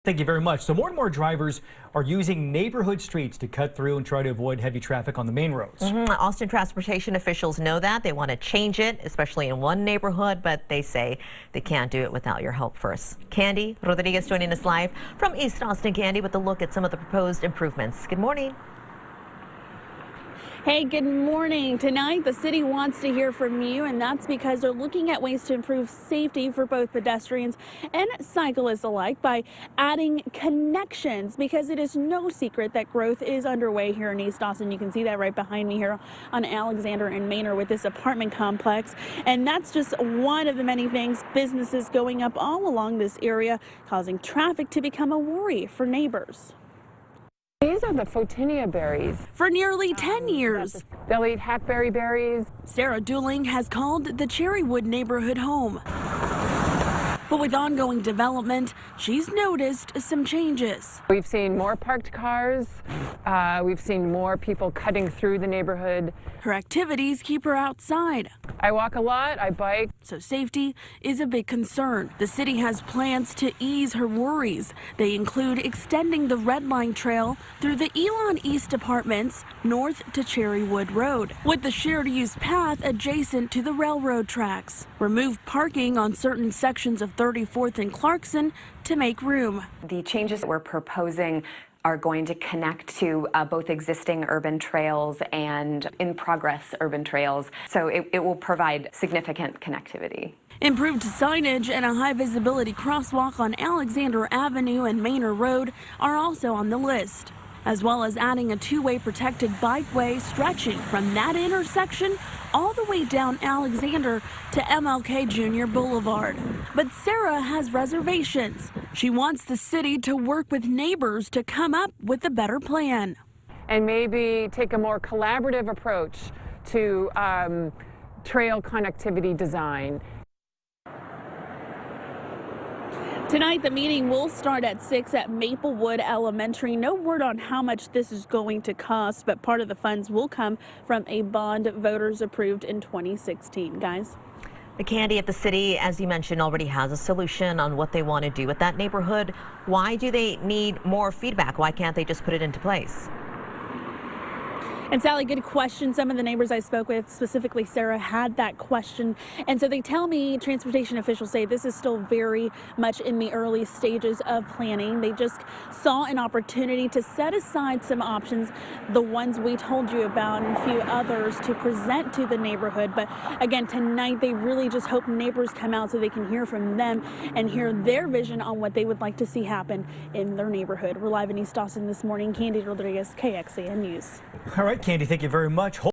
Thank you very much. So more and more drivers are using neighborhood streets to cut through and try to avoid heavy traffic on the main roads. Austin transportation officials know that. They want to change it, especially in one neighborhood, but they say they can't do it without your help first. Candy Rodriguez joining us live from East Austin. Candy, with a look at some of the proposed improvements. Good morning. Hey, good morning. Tonight, the city wants to hear from you, and that's because they're looking at ways to improve safety for both pedestrians and cyclists alike by adding connections, because it is no secret that growth is underway here in East Austin. You can see that right behind me here on Alexander and Manor with this apartment complex. And that's just one of the many things, businesses going up all along this area, causing traffic to become a worry for neighbors. These are the photinia berries. For nearly 10 years, They'll eat hackberry berries. Sarah Dooling has called the Cherrywood neighborhood home. But with ongoing development, she's noticed some changes. We've seen more parked cars. We've seen more people cutting through the neighborhood. Her activities keep her outside, I walk a lot, I bike. so safety is a big concern. The city has plans to ease her worries. They include extending the Red Line Trail through the Elon East apartments north to Cherrywood Road, with the shared use path adjacent to the railroad tracks. Remove parking on certain sections of 34th and Clarkson to make room. The changes that we're proposing are going to connect to both existing urban trails and in-progress urban trails, so it will provide significant connectivity. Improved signage and a high-visibility crosswalk on Alexander Avenue and Manor Road are also on the list, as well as adding a two-way protected bikeway stretching from that intersection all the way down Alexander to MLK Jr. Boulevard. But Sarah has reservations. She wants the city to work with neighbors to come up with a better plan. And maybe take a more collaborative approach to trail connectivity design. Tonight, the meeting will start at 6 at Maplewood Elementary. No word on how much this is going to cost, but part of the funds will come from a bond voters approved in 2016. Guys. The Candy at the city, as you mentioned, already has a solution on what they want to do with that neighborhood. Why do they need more feedback? Why can't they just put it into place? And Sally, good question. Some of the neighbors I spoke with, specifically Sarah, had that question. And so they tell me, transportation officials say this is still very much in the early stages of planning. They just saw an opportunity to set aside some options, the ones we told you about and a few others, to present to the neighborhood. But again, tonight they really just hope neighbors come out so they can hear from them and hear their vision on what they would like to see happen in their neighborhood. We're live in East Austin this morning. Candy Rodriguez, KXAN News. All right, Candy, thank you very much.